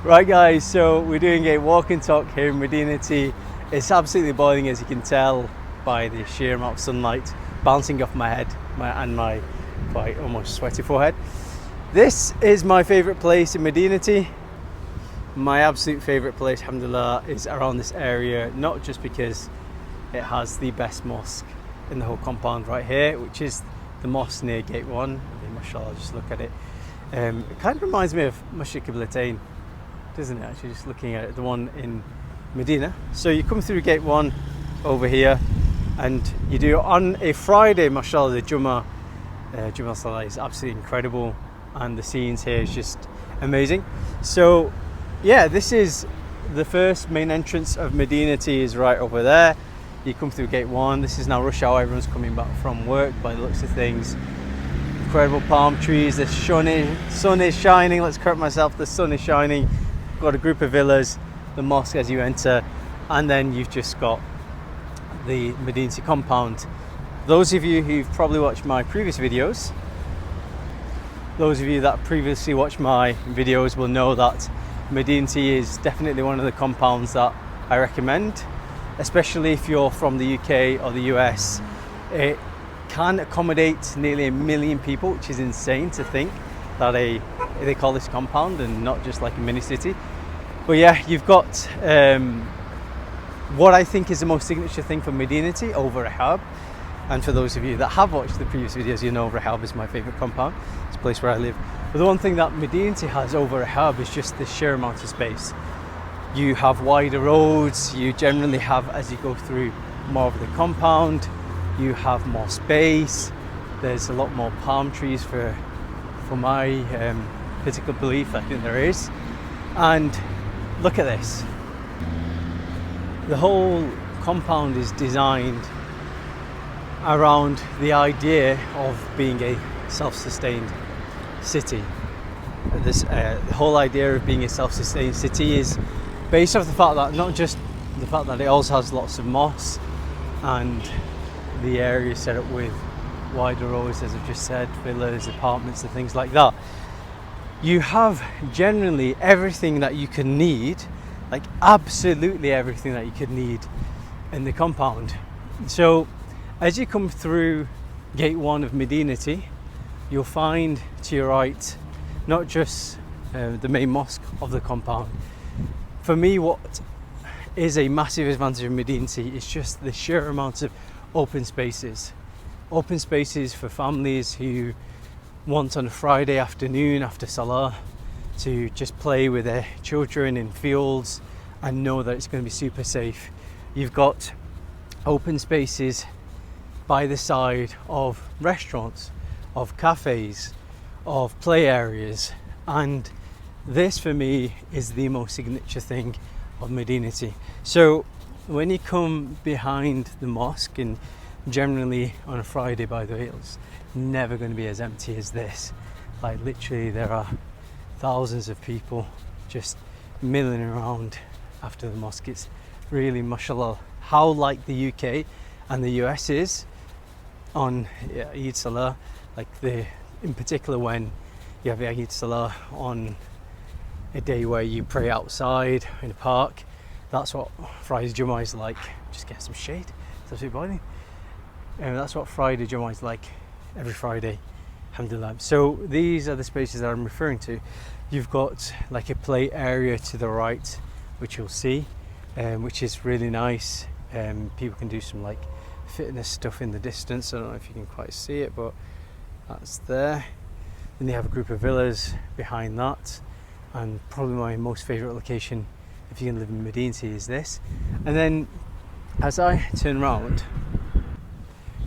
Right guys, so we're doing a walk and talk here in Medinity. It's absolutely boiling, as you can tell by the sheer amount of sunlight bouncing off my head and my quite almost sweaty forehead. This is my favourite place in Medinity. My absolute favourite place, alhamdulillah, is around this area, not just because it has the best mosque in the whole compound right here, which is the mosque near gate 1. I mean, mashallah, just look at it. It kind of reminds me of Masjid Qiblatain, doesn't it, actually, just looking at it, the one in Medina. So you come through gate 1 over here, and you do on a Friday, mashallah, the Jummah Salah is absolutely incredible, and the scenes here is just amazing. So yeah, this is the first main entrance of Medinity, is right over there. You come through gate 1. This is now rush hour, everyone's coming back from work by the looks of things. Incredible palm trees, the sun is shining, let's correct myself, the sun is shining. Got a group of villas, the mosque as you enter, and then you've just got the Medinity compound. Those of you who've probably watched my previous videos, those of you that previously watched my videos will know that Medinity is definitely one of the compounds that I recommend, especially if you're from the UK or the US. It can accommodate nearly 1 million people, which is insane to think that they call this compound and not just like a mini city. But yeah, you've got what I think is the most signature thing for Medinity over Rahab. And for those of you that have watched the previous videos, you know Rahab is my favourite compound. It's a place where I live. But the one thing that Medinity has over Rahab is just the sheer amount of space. You have wider roads, you generally have, as you go through more of the compound, you have more space. There's a lot more palm trees for my particular belief, I think there is. And look at this. The whole compound is designed around the idea of being a self-sustained city. The whole idea of being a self-sustained city is based off the fact that not just the fact that it also has lots of mosques and the area is set up with wider roads, as I've just said, villas, apartments and things like that. You have generally everything that you can need, like absolutely everything that you could need in the compound. So as you come through gate 1 of Medinity, you'll find to your right not just the main mosque of the compound. For me, what is a massive advantage of Medinity is just the sheer amount of open spaces for families who want on a Friday afternoon after Salah to just play with their children in fields and know that it's going to be super safe. You've got open spaces by the side of restaurants, of cafes, of play areas, and this for me is the most signature thing of Medinity. So when you come behind the mosque, and generally on a Friday, by the way, it's never going to be as empty as this. Like literally there are thousands of people just milling around after the mosque. It's really, mashallah, how like the UK and the US is on Eid Salah, like in particular when you have Eid Salah on a day where you pray outside in a park. That's what Friday Jummah is like. Just get some shade, it's absolutely boiling. That's what Friday Jummah is like every Friday, alhamdulillah. So these are the spaces that I'm referring to. You've got like a play area to the right, which you'll see, which is really nice. People can do some like fitness stuff in the distance. I don't know if you can quite see it, but that's there. Then you have a group of villas behind that, and probably my most favourite location if you can live in Medinity is this. And then as I turn around,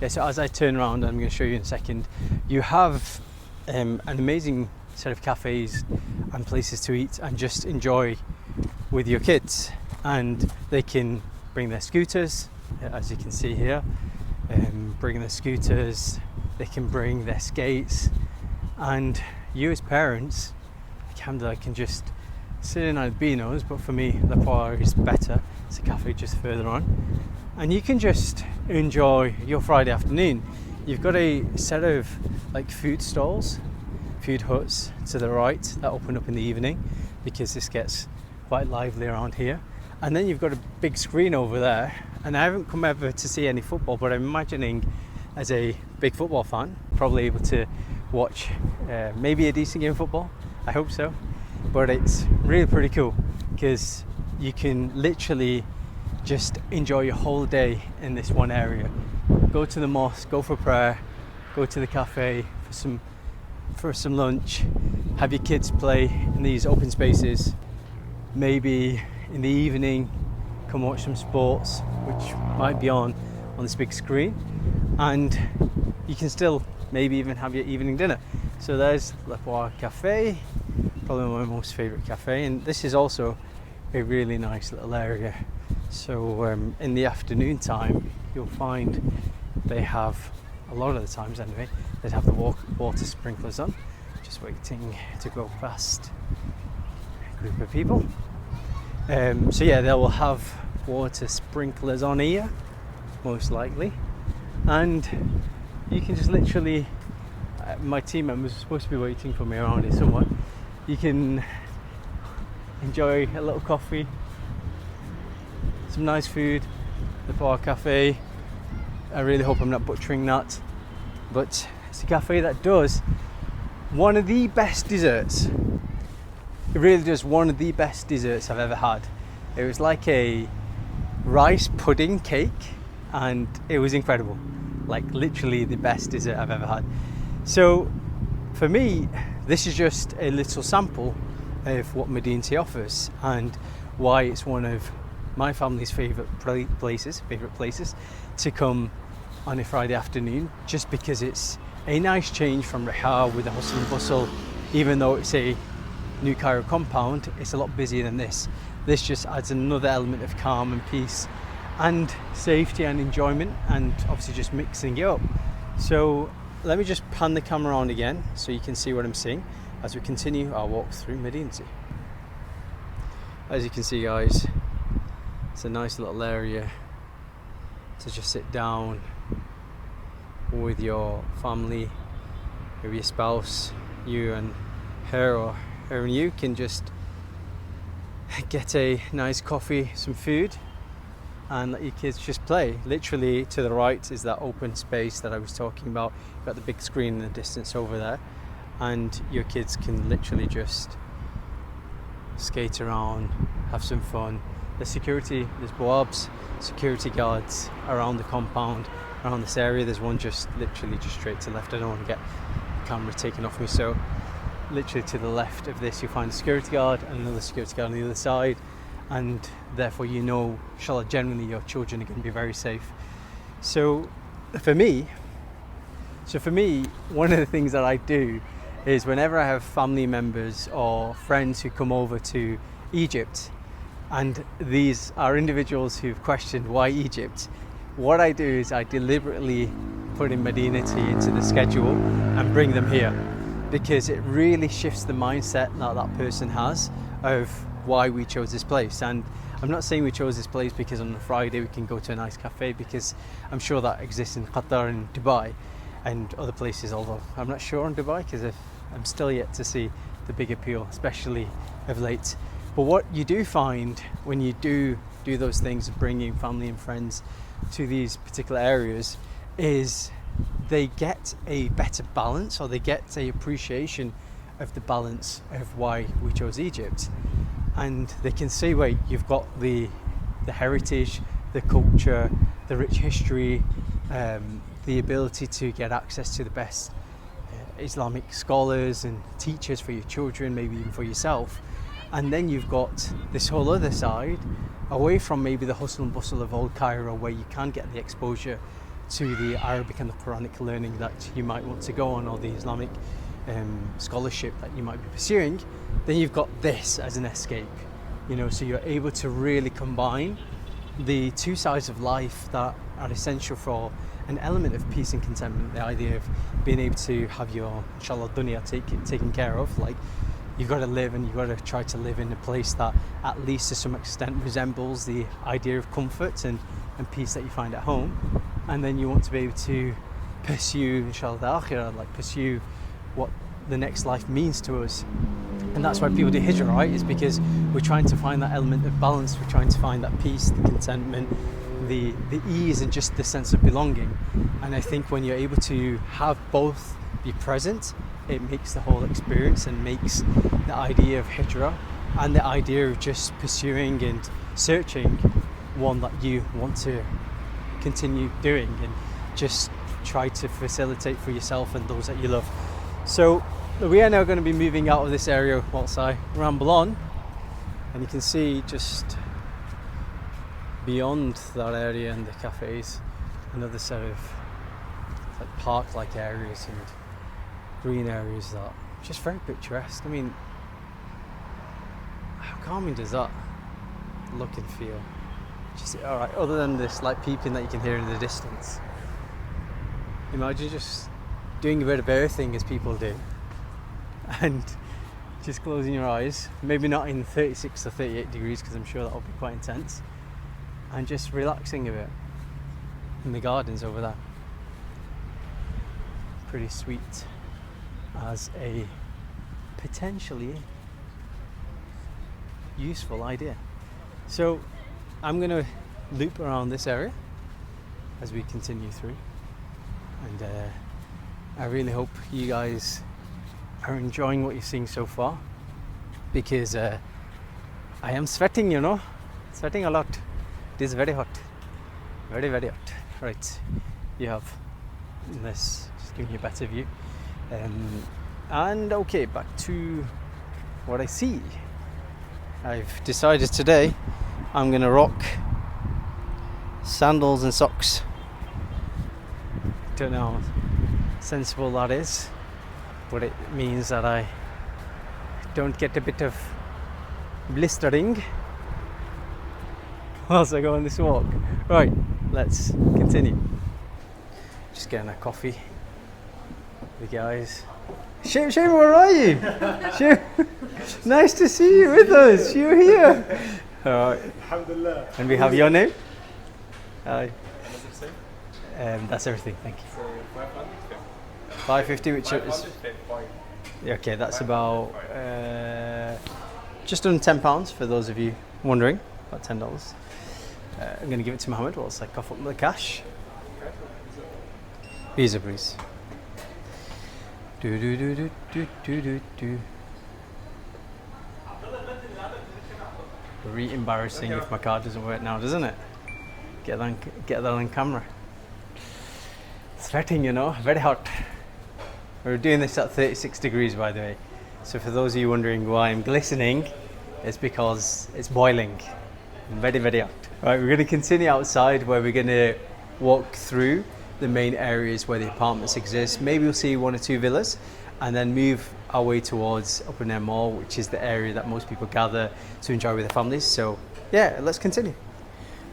I'm going to show you in a second, you have an amazing set of cafes and places to eat and just enjoy with your kids. And they can bring their scooters, as you can see here, bring their scooters, they can bring their skates, and you as parents, alhamdulillah, can just sit in Albino's, but for me the Poir is better. It's a cafe just further on, and you can just enjoy your Friday afternoon. You've got a set of like food stalls, food huts to the right that open up in the evening. because this gets quite lively around here. And then you've got a big screen over there, and I haven't come ever to see any football, but I'm imagining as a big football fan, probably able to watch maybe a decent game of football. I hope so. But it's really pretty cool because you can literally just enjoy your whole day in this one area. Go to the mosque, go for prayer, go to the cafe for some lunch, have your kids play in these open spaces, maybe in the evening come watch some sports which might be on this big screen, and you can still maybe even have your evening dinner. So there's Le Poire Cafe, probably my most favourite cafe, and this is also a really nice little area. So in the afternoon time you'll find they have, a lot of the times anyway, they'd have the water sprinklers on, just waiting to go past a group of people. So yeah, they will have water sprinklers on here, most likely, and you can just literally, my team members are supposed to be waiting for me around here somewhere. You can enjoy a little coffee, some nice food, the bar cafe. I really hope I'm not butchering that, but it's a cafe that does one of the best desserts. It really does one of the best desserts I've ever had. It was like a rice pudding cake, and it was incredible. Like literally the best dessert I've ever had. So for me, this is just a little sample of what Medinity offers and why it's one of my family's favourite places to come on a Friday afternoon, just because it's a nice change from Rahab with the hustle and bustle. Even though it's a New Cairo compound, it's a lot busier than this. This just adds another element of calm and peace and safety and enjoyment, and obviously just mixing it up. So let me just pan the camera on again so you can see what I'm seeing as we continue our walk through Medinity. As you can see, guys, it's a nice little area to just sit down with your family, maybe your spouse, you and her, or her and you can just get a nice coffee, some food, and let your kids just play. Literally to the right is that open space that I was talking about. You've got the big screen in the distance over there, and your kids can literally just skate around, have some fun. There's suburbs, security guards around the compound, around this area. There's one just literally just straight to the left. I don't want to get the camera taken off me, so literally to the left of this you'll find a security guard and another security guard on the other side, and therefore you know, inshallah, generally your children are going to be very safe. So for me, one of the things that I do is whenever I have family members or friends who come over to Egypt, and these are individuals who've questioned why Egypt, what I do is I deliberately put in Madinaty into the schedule and bring them here, because it really shifts the mindset that person has of why we chose this place. And I'm not saying we chose this place because on a Friday we can go to a nice cafe, because I'm sure that exists in Qatar and Dubai and other places, although I'm not sure on Dubai because I'm still yet to see the big appeal, especially of late. But what you do find when you do those things of bringing family and friends to these particular areas is they get a better balance, or they get a appreciation of the balance of why we chose Egypt. And they can see, wait, you've got the heritage, the culture, the rich history, the ability to get access to the best Islamic scholars and teachers for your children, maybe even for yourself. And then you've got this whole other side, away from maybe the hustle and bustle of old Cairo, where you can get the exposure to the Arabic and the Quranic learning that you might want to go on, or the Islamic scholarship that you might be pursuing. Then you've got this as an escape, so you're able to really combine the two sides of life that are essential for an element of peace and contentment. The idea of being able to have your, inshallah, dunya taken care of. Like, you've got to live, and you've got to try to live in a place that at least to some extent resembles the idea of comfort and peace that you find at home. And then you want to be able to pursue, inshallah, the akhirah, like pursue what the next life means to us. And that's why people do hijra, right? Is because we're trying to find that element of balance, we're trying to find that peace, the contentment, the ease, and just the sense of belonging. And I think when you're able to have both be present, it makes the whole experience, and makes the idea of hijra and the idea of just pursuing and searching one that you want to continue doing, and just try to facilitate for yourself and those that you love. So we are now going to be moving out of this area whilst I ramble on, and you can see just beyond that area and the cafes another set of like park-like areas and green areas that are just very picturesque. I mean, how calming does that look and feel? Just alright, other than this like peeping that you can hear in the distance. Imagine just doing a bit of earthing as people do, and just closing your eyes, maybe not in 36 or 38 degrees because I'm sure that will be quite intense, and just relaxing a bit in the gardens over there. Pretty sweet as a potentially useful idea. So I'm going to loop around this area as we continue through, and I really hope you guys are enjoying what you're seeing so far, because I am sweating, you know, sweating a lot. It is very hot, very hot. Right, you have this, just giving you a better view, and okay, back to what I see. I've decided today I'm gonna rock sandals and socks. Don't know how sensible that is, but it means that I don't get a bit of blistering whilst I go on this walk. Right, let's continue. Just getting a coffee with the guys. Shame, where are you? Shame, nice to see you with us. You're here. Alright. Alhamdulillah. And we have your name? Hi. That's everything, thank you. So 550, which is... Okay, that's about just under £10 for those of you wondering, about $10. I'm going to give it to Mohammed whilst I cough up the cash. Visa, please. Very embarrassing if my card doesn't work now, doesn't it? Get that on camera. Sweating, you know, very hot. We're doing this at 36 degrees, by the way. So for those of you wondering why I'm glistening, it's because it's boiling. Very hot. Right, we're going to continue outside, where we're going to walk through the main areas where the apartments exist. Maybe we'll see one or two villas, and then move our way towards Open Air Mall, which is the area that most people gather to enjoy with their families. So yeah, let's continue.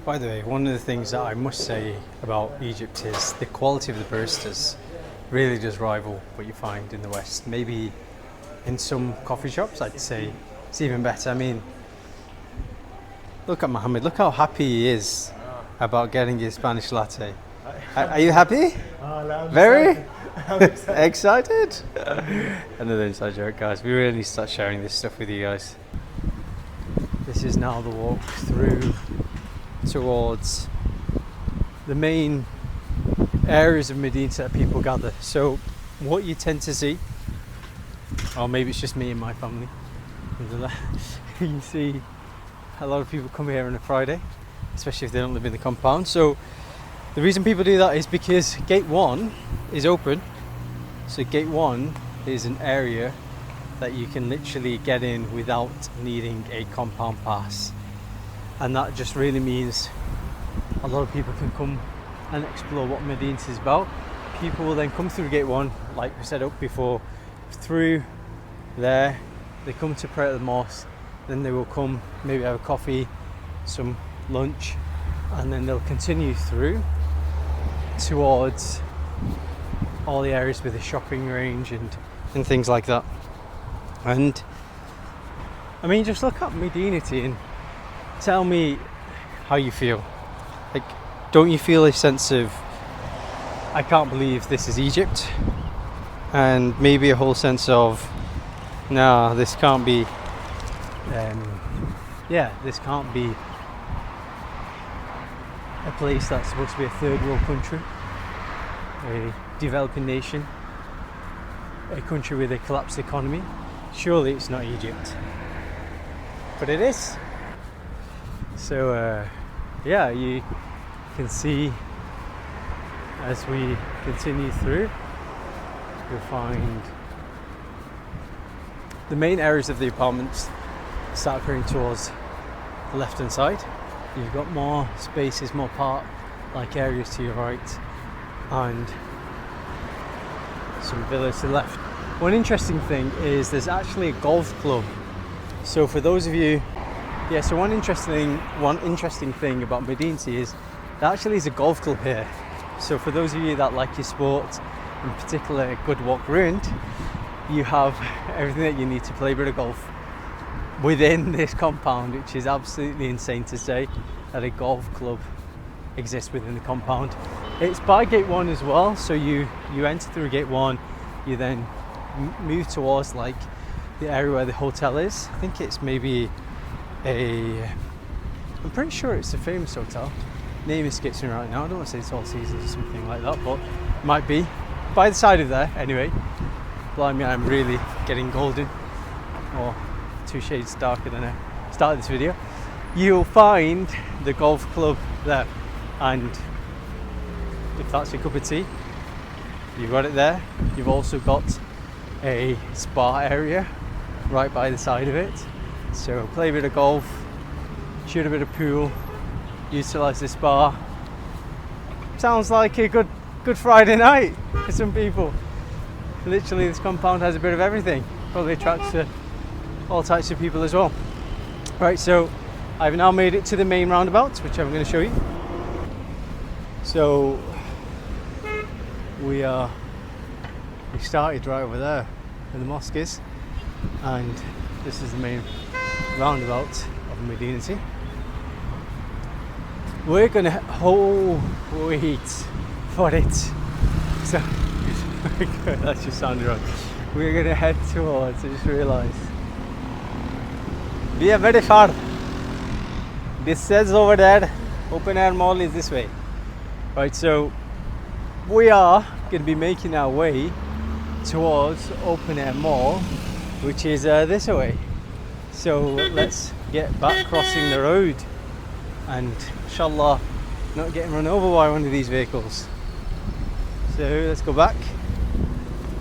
By the way, one of the things that I must say about Egypt is the quality of the baristas really does rival what you find in the West. Maybe in some coffee shops, I'd say it's even better. I mean, look at Mohammed, look how happy he is about getting his Spanish latte. Are you happy? Very? Excited? Another inside joke, guys. We really need to start sharing this stuff with you guys. This is now the walk through towards the main areas of Medinity that people gather. So what you tend to see, or maybe it's just me and my family, you see a lot of people come here on a Friday, especially if they don't live in the compound. So the reason people do that is because gate 1 is open. So gate 1 is an area that you can literally get in without needing a compound pass, and that just really means a lot of people can come and explore what Medinity is about. People will then come through gate 1, like we said up before, through there, they come to pray at the mosque, then they will come, maybe have a coffee, some lunch, and then they'll continue through towards all the areas with the shopping range and things like that. And I mean, just look at Medinity and tell me how you feel. Like, don't you feel a sense of, I can't believe this is Egypt? And maybe a whole sense of, No, this can't be. Yeah, this can't be a place that's supposed to be a third world country, a developing nation, a country with a collapsed economy. Surely it's not Egypt, but it is. So yeah, you can see as we continue through, you'll find the main areas of the apartments start appearing towards the left hand side. You've got more spaces, more park-like areas to your right, and some villas to the left. One interesting thing is there's actually a golf club. So for those of you, so one interesting thing about Medinity is there actually is a golf club here. So for those of you that like your sport, in particular a good walk round, you have everything that you need to play a bit of golf within this compound, which is absolutely insane to say that a golf club exists within the compound. It's by gate 1 as well, so you enter through gate 1, you then move towards like the area where the hotel is. I think it's maybe I'm pretty sure it's a famous hotel. Name escapes me right now. I don't want to say it's All Seasons or something like that, but it might be. By the side of there, anyway. Blimey, I'm really getting golden, or 2 shades darker than I started this video. You'll find the golf club there, and if that's your cup of tea, you've got it there. You've also got a spa area right by the side of it, so play a bit of golf, shoot a bit of pool, utilise the spa. Sounds like a good Friday night for some people. Literally, this compound has a bit of everything. Probably attracts all types of people as well. Right, so I've now made it to the main roundabout, which I'm going to show you. So we started right over there where the mosque is, and this is the main roundabout of Medinity. We're going to wait for it. So that just sounded wrong. We're going to head towards, I just realised. We are very far. This says over there, open air mall is this way. Right, so we are going to be making our way towards open air mall, which is this way. So let's get back crossing the road and inshallah not getting run over by one of these vehicles. So let's go back.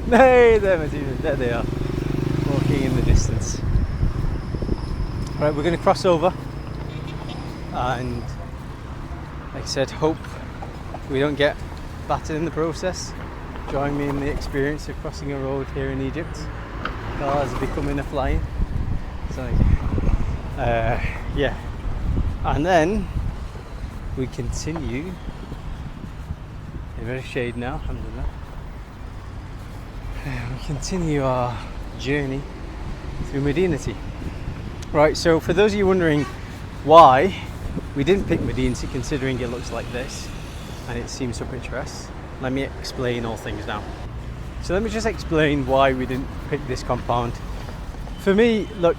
Hey, there they are, walking in the distance. Right, we're going to cross over, and like I said, hope we don't get battered in the process. Join me in the experience of crossing a road here in Egypt. Cars are becoming a flying. So yeah, and then we continue. A bit of shade now, alhamdulillah. We continue our journey through Medinity. Right, so for those of you wondering why we didn't pick Medinity, considering it looks like this and it seems so picturesque, let me explain all things now. So let me just explain why we didn't pick this compound. For me, look,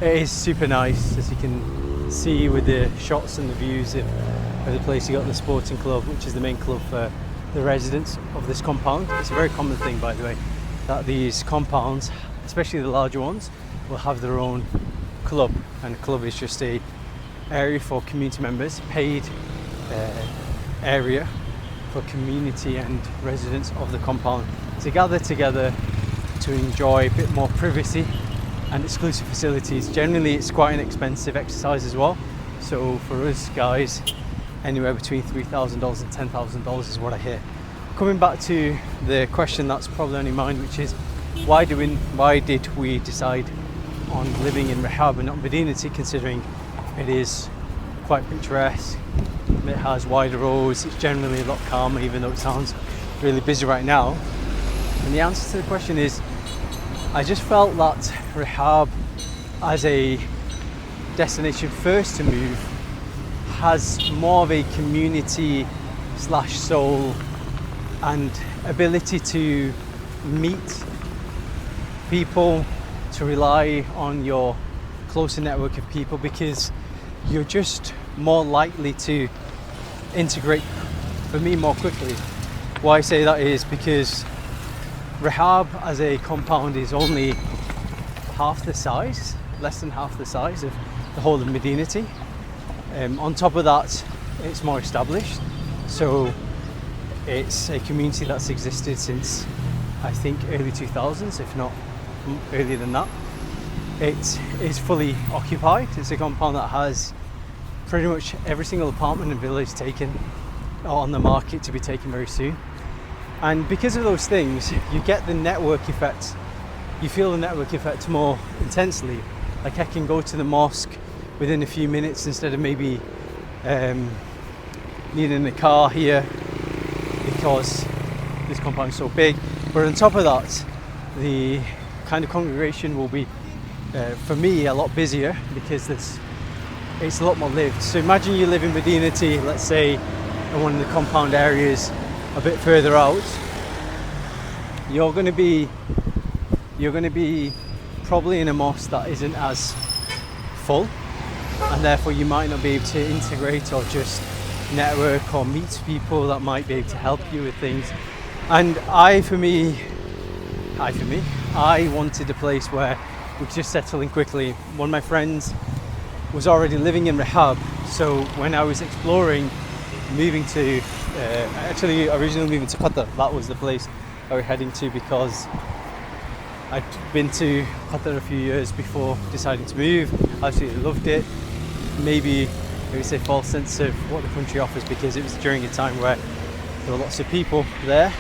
it is super nice, as you can see with the shots and the views of the place. You got the sporting club, which is the main club for the residents of this compound. It's a very common thing, by the way, that these compounds, especially the larger ones, will have their own club, and a club is just a area for community members, paid area for community and residents of the compound to gather together to enjoy a bit more privacy and exclusive facilities. Generally, it's quite an expensive exercise as well. So for us guys, anywhere between $3,000 and $10,000 is what I hear. Coming back to the question that's probably on your mind, which is why did we decide on living in Rahab and not Medinity, considering it is quite picturesque, it has wider roads, it's generally a lot calmer, even though it sounds really busy right now. And the answer to the question is, I just felt that Rahab as a destination first to move has more of a community / soul and ability to meet people, to rely on your closer network of people, because you're just more likely to integrate, for me, more quickly. Why I say that is because Rahab as a compound is only half the size, less than half the size of the whole of Medinity. On top of that, it's more established, so it's a community that's existed since, I think, early 2000s, if not earlier than that. It is fully occupied. It's a compound that has pretty much every single apartment and village taken, or on the market to be taken very soon. And because of those things, you get the network effect. You feel the network effect more intensely. Like, I can go to the mosque within a few minutes instead of maybe needing a car here, because this compound is so big. But on top of that, the kind of congregation will be, for me, a lot busier, because it's a lot more lived. So imagine you live in Madinaty, let's say in one of the compound areas a bit further out. You're going to be probably in a mosque that isn't as full, and therefore you might not be able to integrate or just network or meet people that might be able to help you with things. And I wanted a place where we could just settle in quickly. One of my friends was already living in Rahab, so when I was exploring moving to originally moving to Qatar, that was the place I was heading to, because I'd been to Qatar a few years before deciding to move. Absolutely loved it. Maybe say false sense of what the country offers, because it was during a time where there were lots of people there,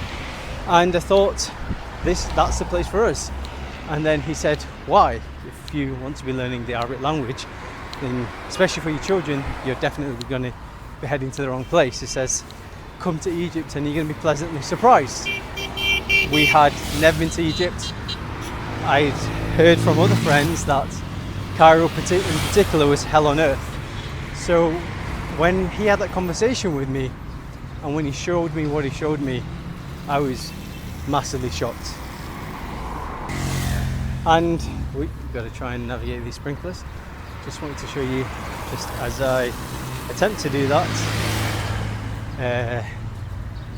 and I thought that's the place for us. And then he said, why? If you want to be learning the Arabic language, then especially for your children, you're definitely going to be heading to the wrong place. He says, come to Egypt and you're going to be pleasantly surprised. We had never been to Egypt. I'd heard from other friends that Cairo in particular was hell on earth. So when he had that conversation with me, and when he showed me what he showed me, I was massively shocked. And we've got to try and navigate these sprinklers. Just wanted to show you, just as I attempt to do that,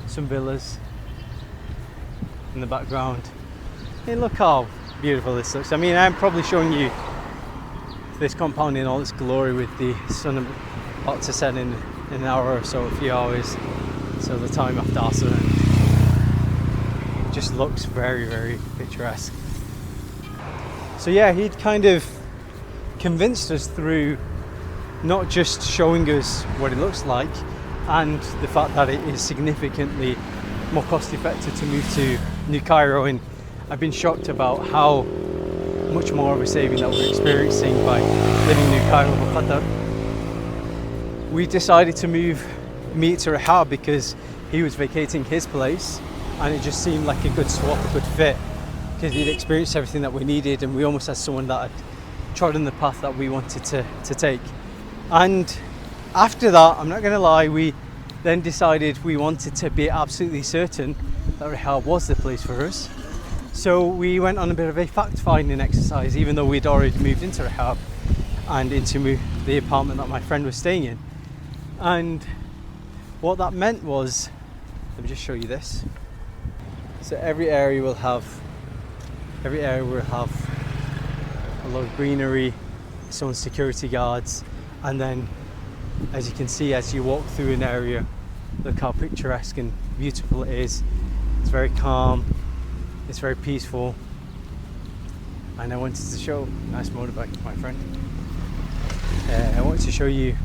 some villas in the background. And look how beautiful this looks. I mean, I'm probably showing you this compound in all its glory with the sun about to set in an hour or so, a few hours, so the time after Asr. It just looks very, very picturesque. So yeah, he'd kind of convinced us through not just showing us what it looks like, and the fact that it is significantly more cost effective to move to New Cairo. And I've been shocked about how much more of a saving that we're experiencing by living in New Cairo over Qatar. We decided to meet to Rahab because he was vacating his place, and it just seemed like a good swap, a good fit, because he'd experienced everything that we needed, and we almost had someone that had trodden the path that we wanted to take. And after that, I'm not going to lie, we then decided we wanted to be absolutely certain that Rahab was the place for us. So we went on a bit of a fact-finding exercise, even though we'd already moved into Rahab and into the apartment that my friend was staying in. And what that meant was, let me just show you this. So every area will have a lot of greenery, some security guards, and then, as you can see, as you walk through an area, look how picturesque and beautiful it is. It's very calm, it's very peaceful, and I wanted to show, nice motorbike, my friend. I wanted to show you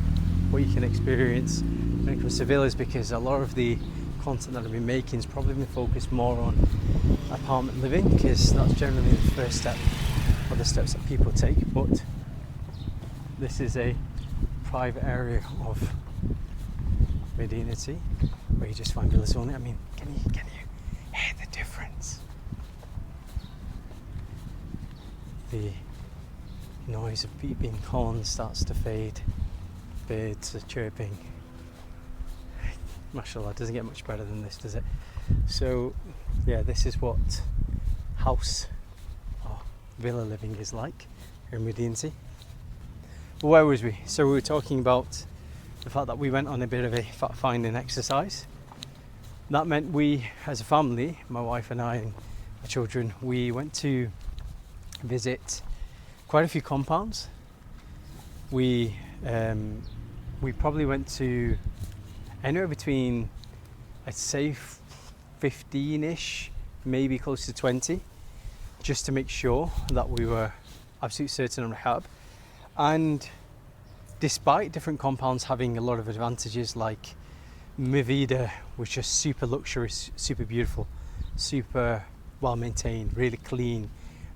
what you can experience when it comes to villas, because a lot of the content that I've been making has probably been focused more on apartment living, because that's generally the first step, or the steps that people take. But this is a private area of Medinity where you just find villas only. I mean, can you hear the difference? The noise of beeping horns starts to fade, birds are chirping. Mashallah, doesn't get much better than this, does it? So yeah, this is what house, or villa living is like here in Medinity. But where was we? So we were talking about the fact that we went on a bit of a fact finding exercise. That meant we, as a family, my wife and I and our children, we went to visit quite a few compounds. We probably went to anywhere between, I'd say, 15-ish, maybe close to 20, just to make sure that we were absolutely certain on Rahab. And despite different compounds having a lot of advantages, like Mavida was just super luxurious, super beautiful, super well maintained, really clean,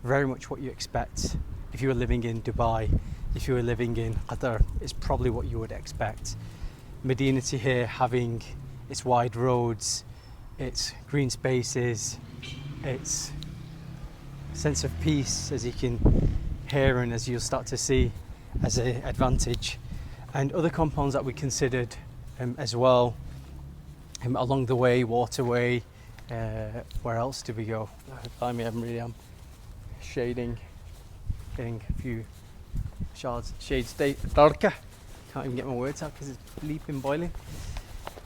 very much what you expect if you were living in Dubai. If you were living in Qatar, it's probably what you would expect. Medinity here, having its wide roads, its green spaces, its sense of peace, as you can hear and as you'll start to see, as an advantage. And other compounds that we considered as well along the way, Waterway, where else did we go? I am shading, getting a few shades darker. Can't even get my words out because it's bleeping boiling.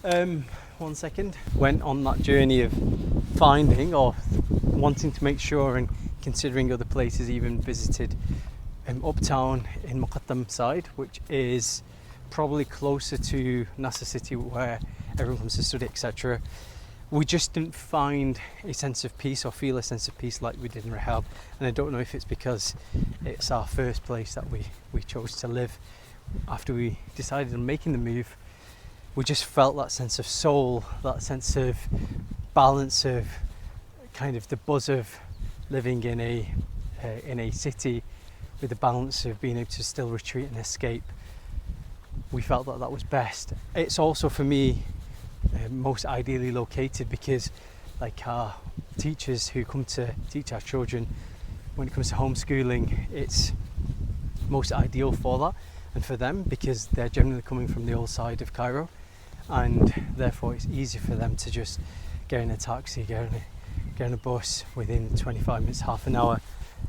1 second. Went on that journey of finding or wanting to make sure and considering other places, even visited uptown in Muqattam side, which is probably closer to Nasser City where everyone comes to study, etc. We just didn't find a sense of peace or feel a sense of peace like we did in Rahab. And I don't know if it's because it's our first place that we chose to live after we decided on making the move. We just felt that sense of soul, that sense of balance, of kind of the buzz of living in a city with the balance of being able to still retreat and escape. We felt that was best. It's also for me most ideally located because, like, our teachers who come to teach our children, when it comes to homeschooling, it's most ideal for that and for them because they're generally coming from the old side of Cairo, and therefore it's easy for them to just get in a taxi, get in a bus within 25 minutes, half an hour.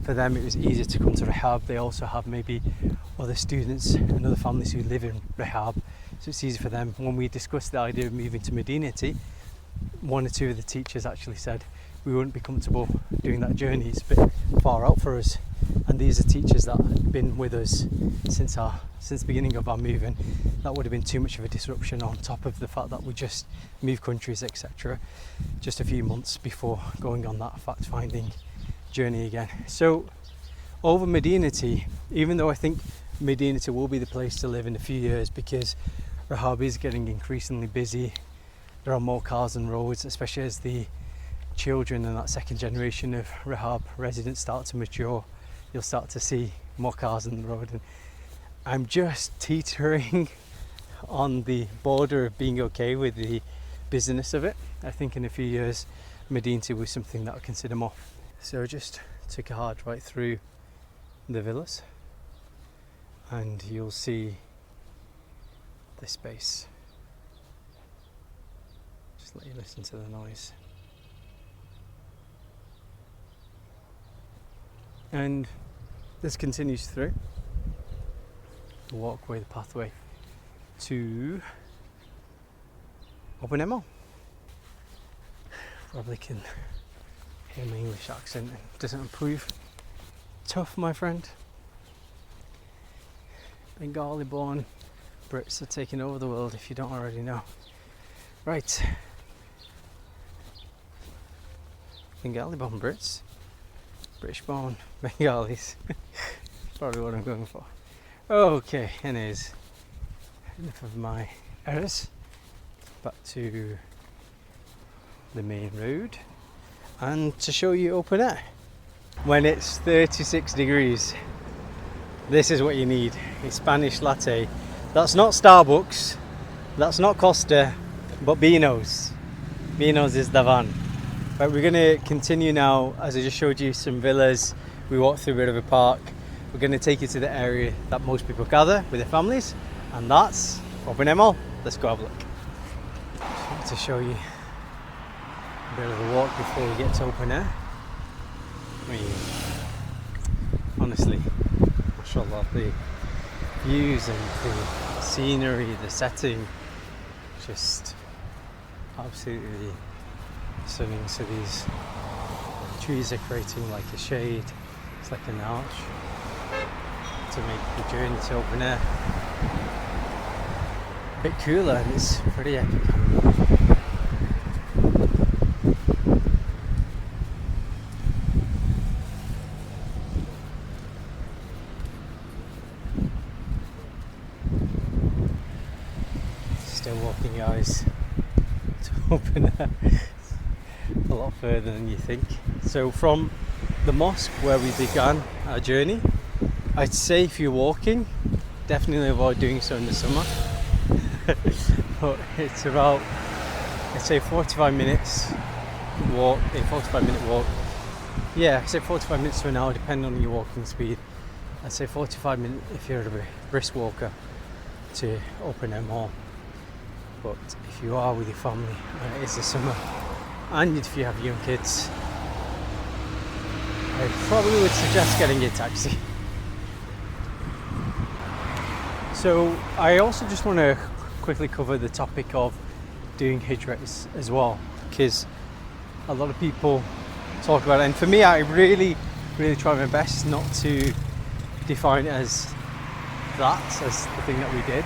For them it was easier to come to Rahab. They also have maybe other students and other families who live in Rahab, so it's easy for them. When we discussed the idea of moving to Medinity, one or two of the teachers actually said we wouldn't be comfortable doing that journey, it's a bit far out for us. And these are teachers that have been with us since the beginning of our move, and that would have been too much of a disruption on top of the fact that we just moved countries, etc., just a few months before going on that fact-finding journey again. So over Medinity, even though I think Medinity will be the place to live in a few years because Rahab is getting increasingly busy, there are more cars and roads, especially as the children and that second generation of Rahab residents start to mature, you'll start to see more cars on the road. And I'm just teetering on the border of being okay with the busyness of it. I think in a few years Medinity was something that I'll consider more. So I just took a hard right through the villas and you'll see this space. Just let you listen to the noise. And this continues through the walkway, the pathway to Open. Probably can hear my English accent, it doesn't improve. Tough, my friend. Bengali born Brits are taking over the world, if you don't already know. Right. Bengali born Brits, British born Bengalis. Probably what I'm going for. Okay, anyways, enough of my errors. Back to the main road and to show you open air. When it's 36 degrees, this is what you need, a Spanish latte. That's not Starbucks, that's not Costa, but Beano's. Beano's is the van. But we're going to continue now, as I just showed you some villas. We walked through a bit of a park. We're going to take you to the area that most people gather with their families, and that's Open. Let's go have a look. Just wanted to show you a bit of a walk before we get to open air. honestly, mashallah, the views and the scenery, the setting, just absolutely stunning. So these trees are creating like a shade, it's like an arch to make the journey to open air a bit cooler, and it's pretty epic. Still walking, guys, to open air. A lot further than you think. So from the mosque where we began our journey, I'd say if you're walking, definitely avoid doing so in the summer. But it's about, I'd say 45 minutes walk, a 45-minute walk. Yeah, I'd say 45 minutes to an hour, depending on your walking speed. I'd say 45 minutes if you're a brisk walker to open air mall. But if you are with your family and it is the summer, and if you have young kids, I probably would suggest getting a taxi. So I also just want to quickly cover the topic of doing hijra as well, because a lot of people talk about it, and for me, I really try my best not to define it as that, as the thing that we did.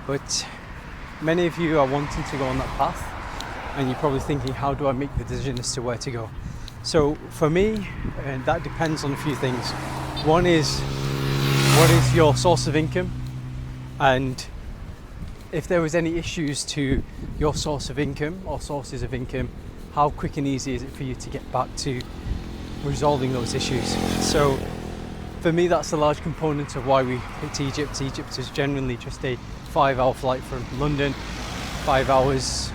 But many of you are wanting to go on that path, and you're probably thinking, how do I make the decision as to where to go? So for me, that depends on a few things. One is, what is your source of income? And if there was any issues to your source of income or sources of income, how quick and easy is it for you to get back to resolving those issues? So for me, that's a large component of why we picked Egypt. Egypt is generally just a 5-hour flight from London, 5 hours,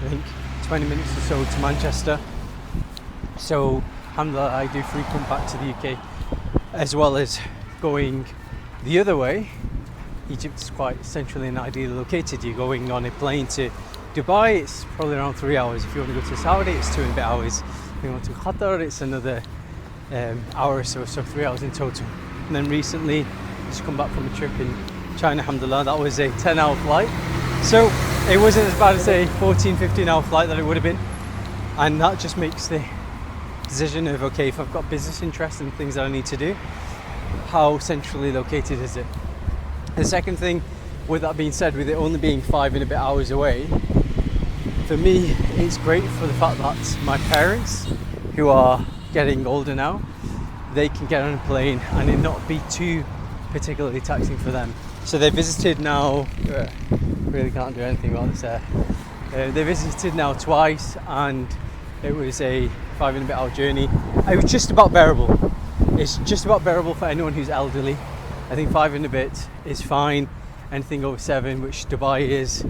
I think 20 minutes or so to Manchester. So alhamdulillah, I do frequent back to the UK, as well as going the other way. Egypt is quite centrally and ideally located. You're going on a plane to Dubai, it's probably around 3 hours. If you want to go to Saudi, it's 2.5 hours. If you want to Qatar, it's another hour or so 3 hours in total. And then recently, just come back from a trip in China, alhamdulillah, that was a 10-hour flight. So it wasn't as bad as a 14-15 hour flight that it would have been. And that just makes the decision of, okay, if I've got business interests and things that I need to do, how centrally located is it? The second thing, with that being said, with it only being 5 and a bit hours away, for me, it's great for the fact that my parents, who are getting older now, they can get on a plane and it not be too particularly taxing for them. So they visited now, really can't do anything about this there. They visited now twice, and it was a 5 and a bit hour journey. It was just about bearable. It's just about bearable for anyone who's elderly. I think 5 and a bit is fine. Anything over 7, which Dubai is,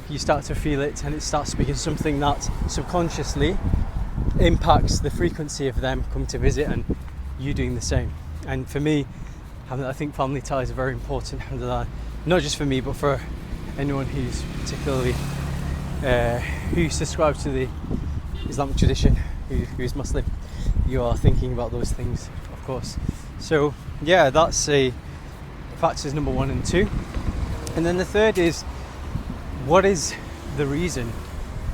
you start to feel it, and it starts to become something that subconsciously impacts the frequency of them coming to visit and you doing the same. And for me, I think family ties are very important, not just for me, but for anyone who's particularly who subscribes to the Islamic tradition, who is Muslim. You are thinking about those things, of course. So yeah, that's factors number 1 and 2. And then the third is, what is the reason?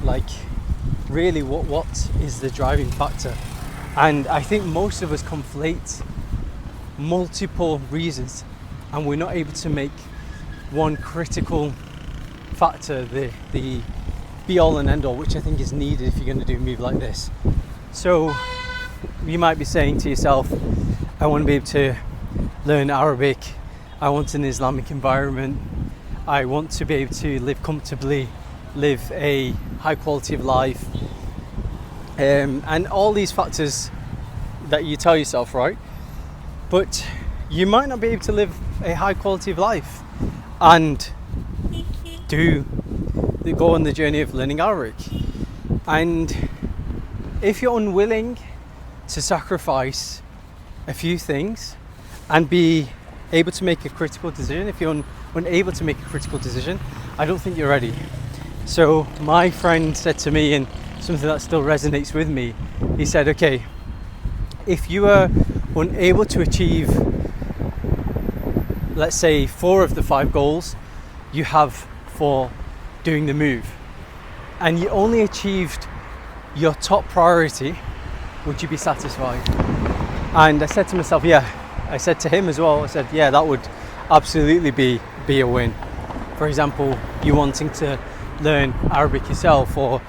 Like, really, what is the driving factor? And I think most of us conflate multiple reasons, and we're not able to make one critical factor the be all and end all, which I think is needed if you're going to do a move like this. So you might be saying to yourself, I want to be able to learn Arabic, I want an Islamic environment, I want to be able to live comfortably, live a high quality of life, and all these factors that you tell yourself, right? But you might not be able to live a high quality of life and go on the journey of learning Arabic. And if you're unwilling to sacrifice a few things and be able to make a critical decision, if you're unable to make a critical decision, I don't think you're ready. So my friend said to me, and something that still resonates with me, he said, okay, If you are unable to achieve, let's say, 4 of the 5 goals you have for doing the move, and you only achieved your top priority, would you be satisfied? And I said to myself, yeah. I said to him as well, I said, yeah, that would absolutely be a win. For example, you wanting to learn Arabic yourself, or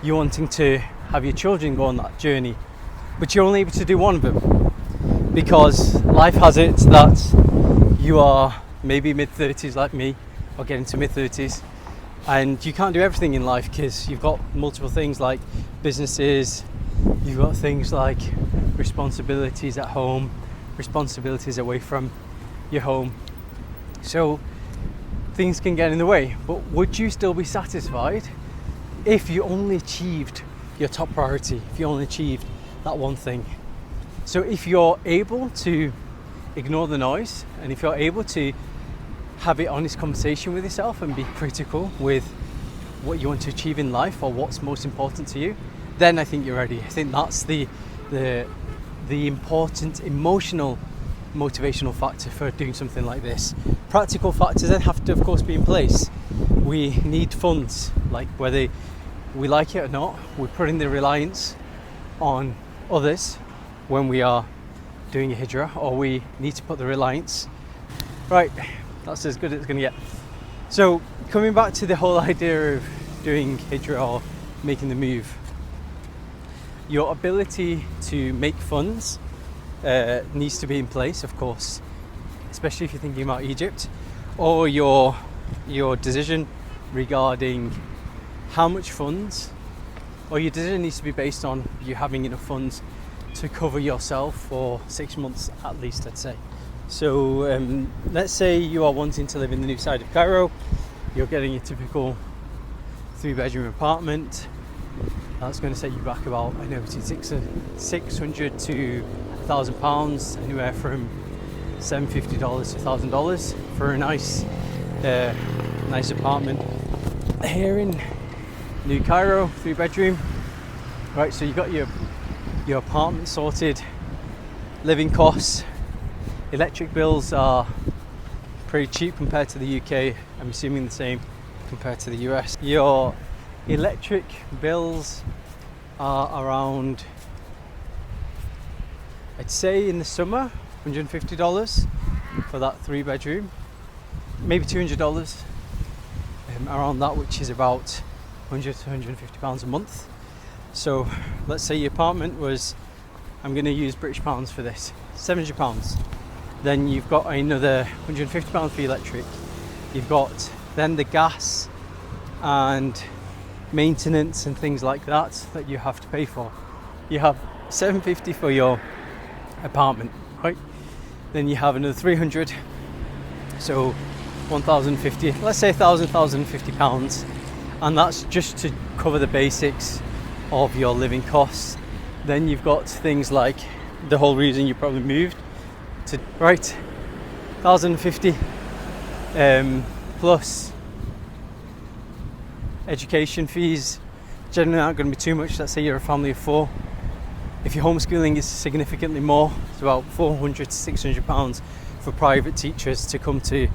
you wanting to have your children go on that journey, but you're only able to do one of them because life has it that you are maybe mid-30s like me, or getting to mid-30s, and you can't do everything in life because you've got multiple things like businesses, you've got things like responsibilities at home, responsibilities away from your home, so things can get in the way. But would you still be satisfied if you only achieved your top priority, if you only achieved that one thing? So if you're able to ignore the noise, and if you're able to have an honest conversation with yourself and be critical with what you want to achieve in life or what's most important to you, then I think you're ready. I think that's the important emotional motivational factor for doing something like this. Practical factors then have to, of course, be in place. We need funds, like whether we like it or not. We're putting the reliance on others when we are doing a hijra, or we need to put the reliance. Right, that's as good as it's going to get. So coming back to the whole idea of doing hijra or making the move, your ability to make funds needs to be in place, of course, especially if you're thinking about Egypt, or your decision regarding how much funds, or your decision needs to be based on you having enough funds to cover yourself for 6 months at least, I'd say. So let's say you are wanting to live in the new side of Cairo, you're getting a typical 3-bedroom apartment. That's going to set you back about, I know, between £600 to £1,000, anywhere from $750 to $1,000 for a nice apartment here in New Cairo, 3-bedroom. Right, so you got your apartment sorted, living costs, electric bills are pretty cheap compared to the UK. I'm assuming the same compared to the US. Your electric bills are around, I'd say in the summer, $150 for that 3-bedroom, maybe $200 around that, which is about £100 to £150 a month. So let's say your apartment was, I'm going to use British pounds for this, £700. Then you've got another £150 for electric. You've got then the gas and maintenance and things like that you have to pay for. You have $750 for your apartment, right? Then you have another £300, so £1,050, let's say £1,050, and that's just to cover the basics of your living costs. Then you've got things like the whole reason you probably moved to, right, £1,050 plus education fees. Generally aren't going to be too much. Let's say you're a family of 4. If you're homeschooling, it's significantly more. It's about £400 to £600 for private teachers to come to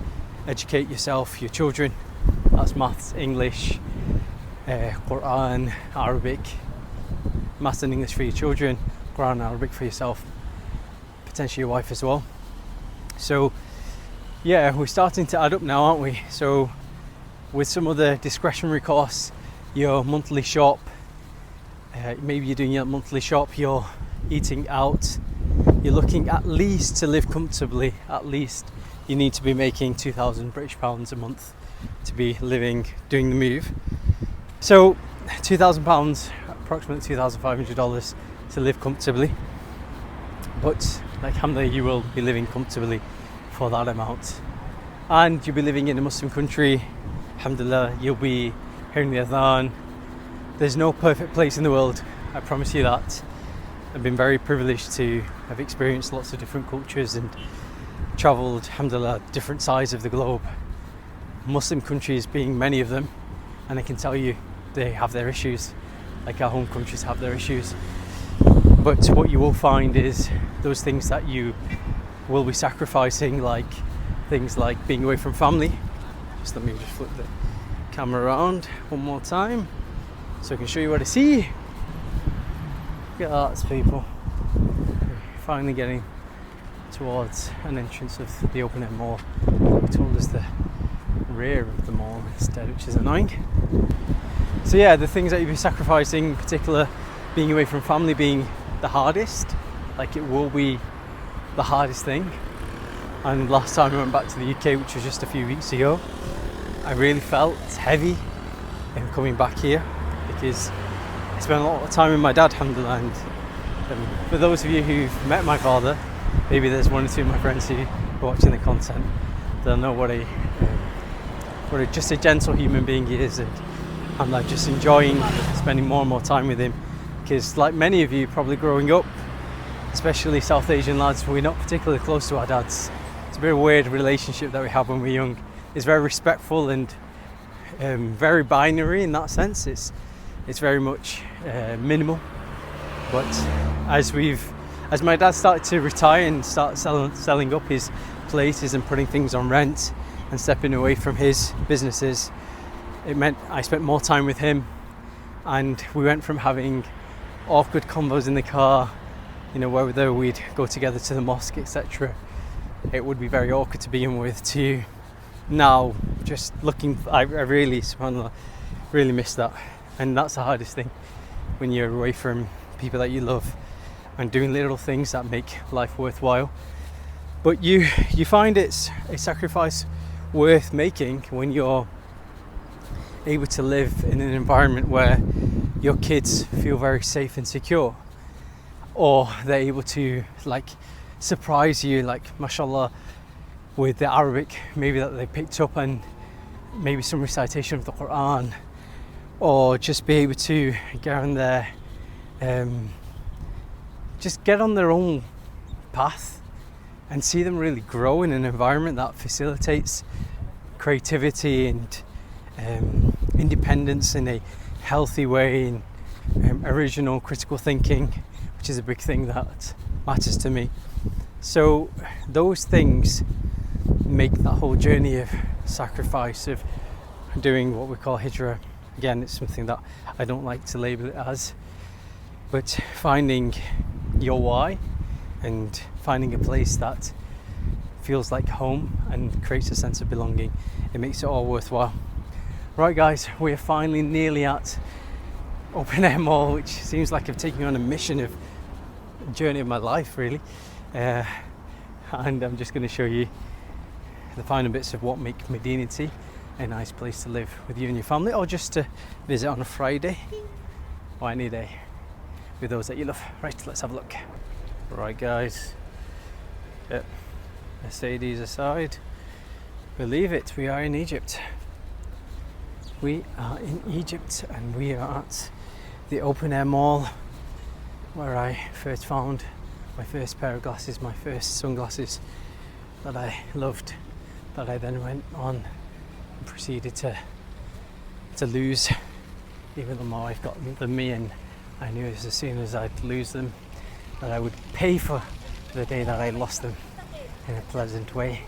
educate yourself, your children. That's maths, English, Quran, Arabic. Maths and English for your children, Quran and Arabic for yourself, potentially your wife as well. So yeah, we're starting to add up now, aren't we? So with some other discretionary costs, your monthly shop, maybe you're doing your monthly shop, you're eating out, you're looking at least to live comfortably, at least you need to be making £2,000 British pounds a month to be living, doing the move. So £2,000, approximately $2,500 to live comfortably. But like alhamdulillah, you will be living comfortably for that amount. And you'll be living in a Muslim country, alhamdulillah, you'll be hearing the adhan. There's no perfect place in the world, I promise you that. I've been very privileged to have experienced lots of different cultures and travelled, alhamdulillah, different sides of the globe. Muslim countries being many of them, and I can tell you they have their issues, like our home countries have their issues. But what you will find is those things that you will be sacrificing, like things like being away from family. Just let me just flip the camera around one more time so I can show you what I see. Look at that, people. We're finally getting towards an entrance of the open air mall. They told us the rear of the mall instead, which is annoying. So yeah, the things that you'll be sacrificing, in particular being away from family being the hardest, like it will be the hardest thing. And last time I went back to the UK, which was just a few weeks ago, I really felt heavy in coming back here because I spent a lot of time with my dad, alhamdulillah. And for those of you who've met my father, maybe there's one or two of my friends who are watching the content, they'll know what just a gentle human being he is, and I'm like just enjoying spending more and more time with him, because like many of you probably growing up, especially South Asian lads, we're not particularly close to our dads. It's a very weird relationship that we have when we're young. It's very respectful and very binary in that sense. It's very much minimal. But as my dad started to retire and start selling up his places and putting things on rent and stepping away from his businesses, it meant I spent more time with him, and we went from having awkward combos in the car, you know, whether we'd go together to the mosque, etc. It would be very awkward to begin with, to now just looking, I really, subhanAllah, really miss that. And that's the hardest thing when you're away from people that you love and doing little things that make life worthwhile. But you find it's a sacrifice worth making when you're able to live in an environment where your kids feel very safe and secure, or they're able to like surprise you, like mashallah, with the Arabic maybe that they picked up and maybe some recitation of the Quran, or just be able to get on their just get on their own path and see them really grow in an environment that facilitates creativity and independence in a healthy way, and original critical thinking, which is a big thing that matters to me. So those things make that whole journey of sacrifice, of doing what we call hijra. Again, it's something that I don't like to label it as, but finding your why and finding a place that feels like home and creates a sense of belonging, it makes it all worthwhile. Right guys, we're finally nearly at open air mall, which seems like I'm taking on a mission of a journey of my life really, and I'm just going to show you the final bits of what make Medinity a nice place to live with you and your family, or just to visit on a Friday or any day with those that you love. Right, let's have a look. Right guys, yep, Mercedes aside, believe it, we are in Egypt. We are in Egypt and we are at the open air mall where I first found my first pair of glasses, my first sunglasses that I loved, that I then went on and proceeded to lose, even though my wife got them me, and I knew as soon as I'd lose them that I would pay for the day that I lost them in a pleasant way.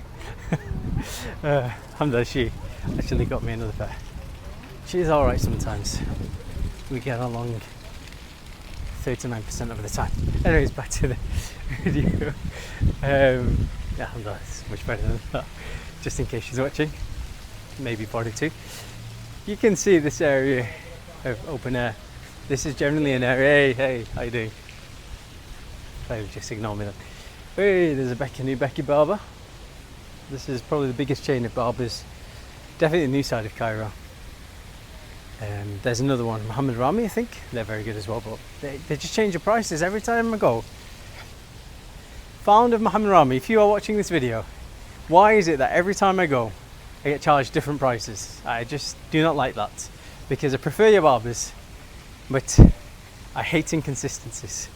Alhamdulillah, she actually got me another pair. She's alright sometimes. We get along 39% of the time. Anyways, back to the video. Yeah, alhamdulillah, it's much better than that. Just in case she's watching, maybe 42. You can see this area of open air. This is generally an area. Hey, how you doing? Just ignore me then. Hey, there's a new Becky barber. This is probably the biggest chain of barbers, definitely the new side of Cairo. There's another one, Mohammed Rami, I think. They're very good as well, but they just change the prices every time I go. Founder of Mohammed Rami, if you are watching this video, why is it that every time I go, I get charged different prices? I just do not like that, because I prefer your barbers, but I hate inconsistencies.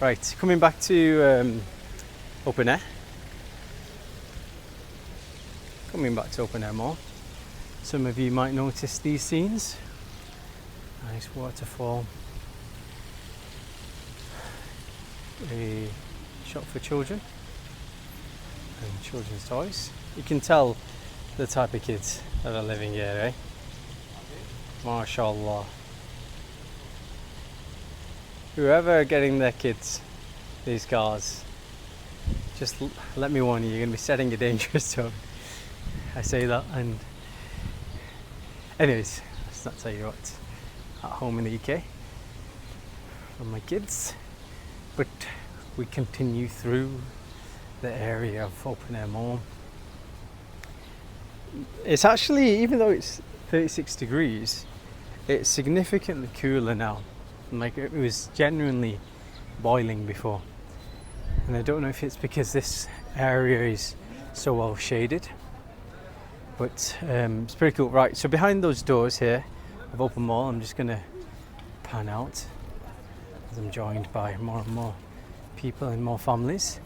Right, coming back to open air. Coming back to open air mall. Some of you might notice these scenes. Nice waterfall. a shop for children and children's toys. You can tell the type of kids that are living here, eh? MashaAllah. Whoever are getting their kids these cars, just let me warn you, you're going to be setting a dangerous tone. I say that, and anyways, let's not tell you what's at home in the UK from my kids, but we continue through the area of open air mall. It's actually, even though it's 36 degrees, it's significantly cooler now. Like, it was genuinely boiling before, and I don't know if it's because this area is so well shaded, but it's pretty cool. Right, so behind those doors here of open mall, I'm just going to pan out as I'm joined by more and more people and more families.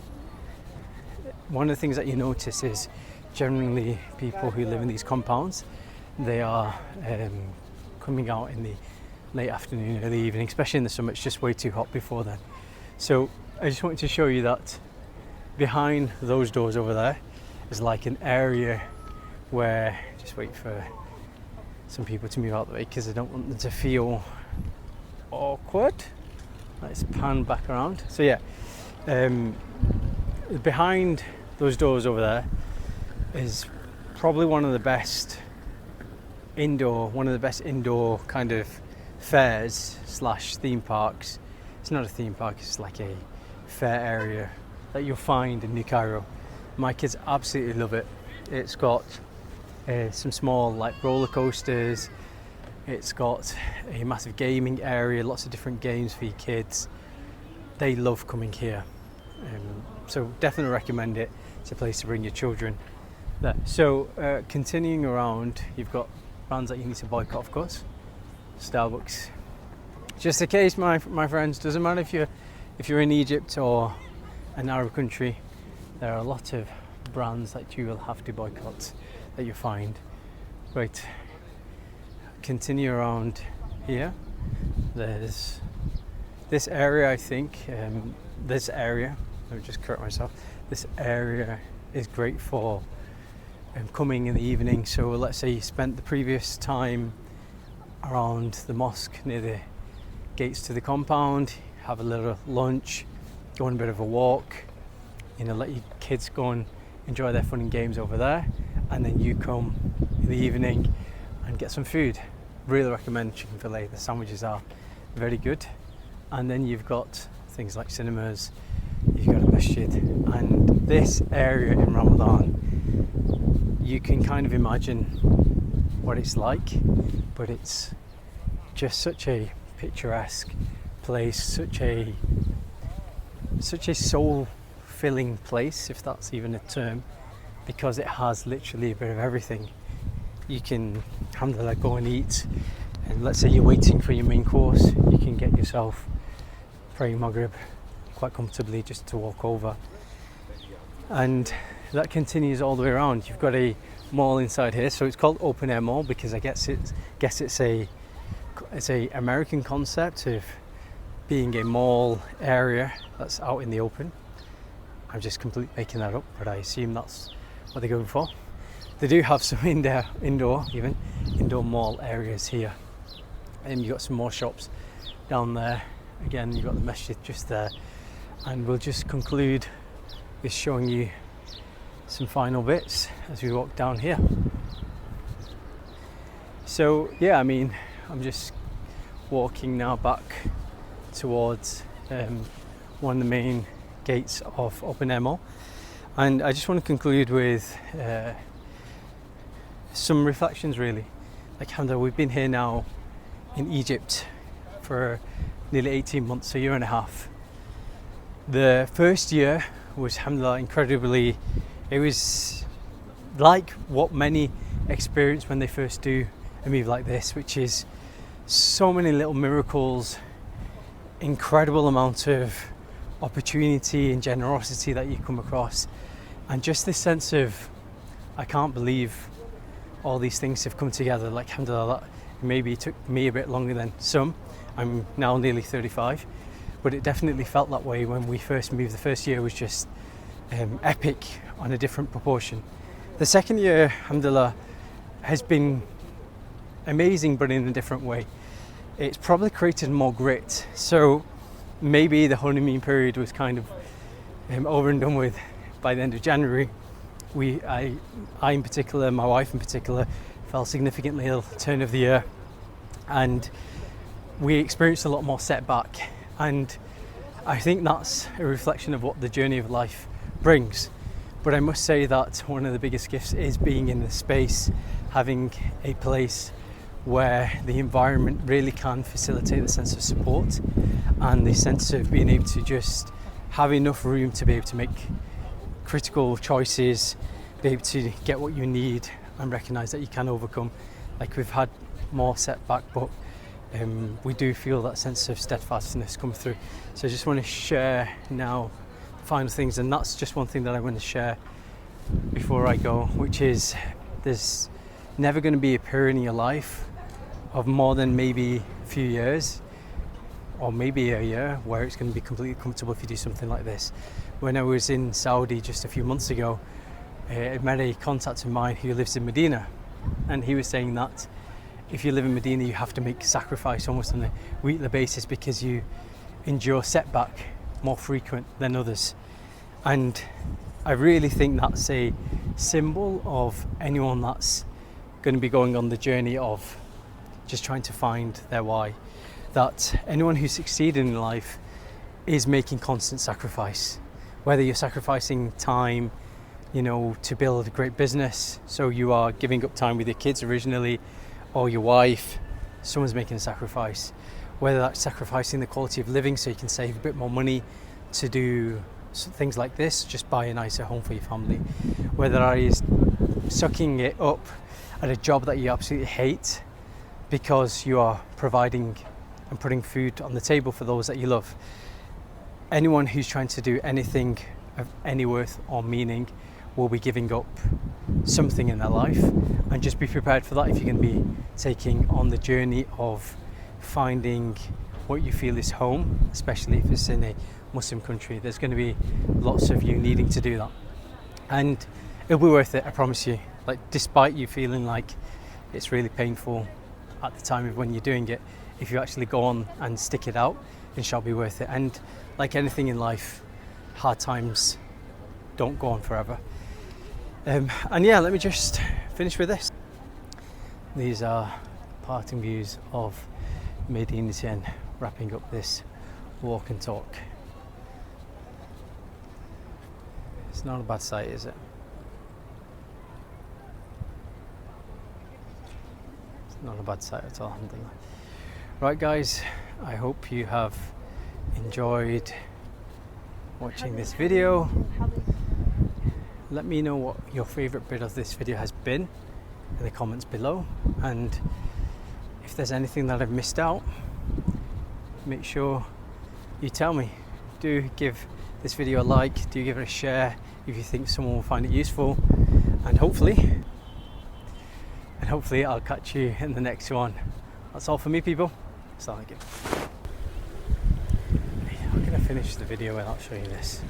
One of the things that you notice is generally people who live in these compounds, they are coming out in the late afternoon, early evening, especially in the summer. It's just way too hot before then. So I just wanted to show you that behind those doors over there is like an area where, just wait for some people to move out the way because I don't want them to feel awkward. Let's pan back around. So yeah, behind those doors over there is probably one of the best indoor kind of fairs slash theme parks. It's not a theme park, it's like a fair area that you'll find in New Cairo. My kids absolutely love it. It's got some small like roller coasters, it's got a massive gaming area, lots of different games for your kids. They love coming here, so definitely recommend it. It's a place to bring your children there. So continuing around, you've got brands that you need to boycott, of course. Starbucks, just in case, my friends, doesn't matter if you're in Egypt or an Arab country, there are a lot of brands that you will have to boycott that you find. Right, continue around here. There's this area, I think, let me just correct myself, this area is great for coming in the evening. So let's say you spent the previous time around the mosque near the gates to the compound, have a little lunch, go on a bit of a walk, let your kids go and enjoy their fun and games over there, and then you come in the evening and get some food. Really recommend chicken fillet. The sandwiches are very good. And then you've got things like cinemas, you've got a masjid, and this area in Ramadan, you can kind of imagine what it's like, but it's just such a picturesque place, such a soul-filling place, if that's even a term, because it has literally a bit of everything. You can, alhamdulillah, go and eat, and let's say you're waiting for your main course, you can get yourself praying Maghrib quite comfortably just to walk over, and that continues all the way around. You've got a mall inside here, so it's called open air mall because I guess it's a American concept of being a mall area that's out in the open. I'm just completely making that up, but I assume that's what they're going for. They do have some indoor mall areas here, and you've got some more shops down there. Again, you've got the masjid just there, and we'll just conclude with showing you some final bits as we walk down here. So yeah, I mean, I'm just walking now back towards one of the main gates of open air mall, and I just want to conclude with some reflections really. Like, alhamdulillah, we've been here now in Egypt for nearly 18 months, a year and a half. The first year was, alhamdulillah, incredibly, it was like what many experience when they first do a move like this, which is so many little miracles, incredible amount of opportunity and generosity that you come across, and just this sense of, I can't believe all these things have come together. Like, alhamdulillah, maybe it took me a bit longer than some. I'm now nearly 35, but it definitely felt that way when we first moved. The first year was just epic on a different proportion. The second year, alhamdulillah, has been amazing, but in a different way. It's probably created more grit. So maybe the honeymoon period was kind of over and done with by the end of January. I in particular, my wife in particular, fell significantly ill turn of the year, and we experienced a lot more setback. And I think that's a reflection of what the journey of life brings. But I must say that one of the biggest gifts is being in the space, having a place where the environment really can facilitate the sense of support and the sense of being able to just have enough room to be able to make critical choices, be able to get what you need and recognise that you can overcome. Like, we've had more setback, but we do feel that sense of steadfastness come through. So I just want to share now final things, and that's just one thing that I want to share before I go, which is there's never going to be a period in your life of more than maybe a few years or maybe a year where it's going to be completely comfortable if you do something like this. When I was in Saudi just a few months ago, I met a contact of mine who lives in Medina, and he was saying that if you live in Medina, you have to make sacrifice almost on a weekly basis because you endure setback more frequent than others. And I really think that's a symbol of anyone that's going to be going on the journey of just trying to find their why. That anyone who's succeeded in life is making constant sacrifice. Whether you're sacrificing time, to build a great business, so you are giving up time with your kids originally, or your wife, someone's making a sacrifice. Whether that's sacrificing the quality of living so you can save a bit more money to do things like this, just buy a nicer home for your family. Whether that is sucking it up at a job that you absolutely hate because you are providing and putting food on the table for those that you love. Anyone who's trying to do anything of any worth or meaning will be giving up something in their life, and just be prepared for that if you're going to be taking on the journey of finding what you feel is home, especially if it's in a Muslim country. There's going to be lots of you needing to do that, and it'll be worth it, I promise you. Like, despite you feeling like it's really painful at the time of when you're doing it, if you actually go on and stick it out, it shall be worth it. And like anything in life, hard times don't go on forever. And yeah, let me just finish with this. These are parting views of Medinity and wrapping up this walk and talk. It's not a bad sight, is it? It's not a bad sight at all, alhamdulillah. Right guys, I hope you have enjoyed watching this video. Let me know what your favourite bit of this video has been in the comments below, and if there's anything that I've missed out, make sure you tell me. Do give this video a like, do give it a share if you think someone will find it useful, and hopefully I'll catch you in the next one. That's all for me, people. Assalamu alaikum. How can I finish the video without showing you this?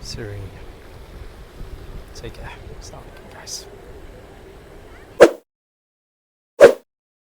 Serene. Take care. Assalamu alaikum, guys.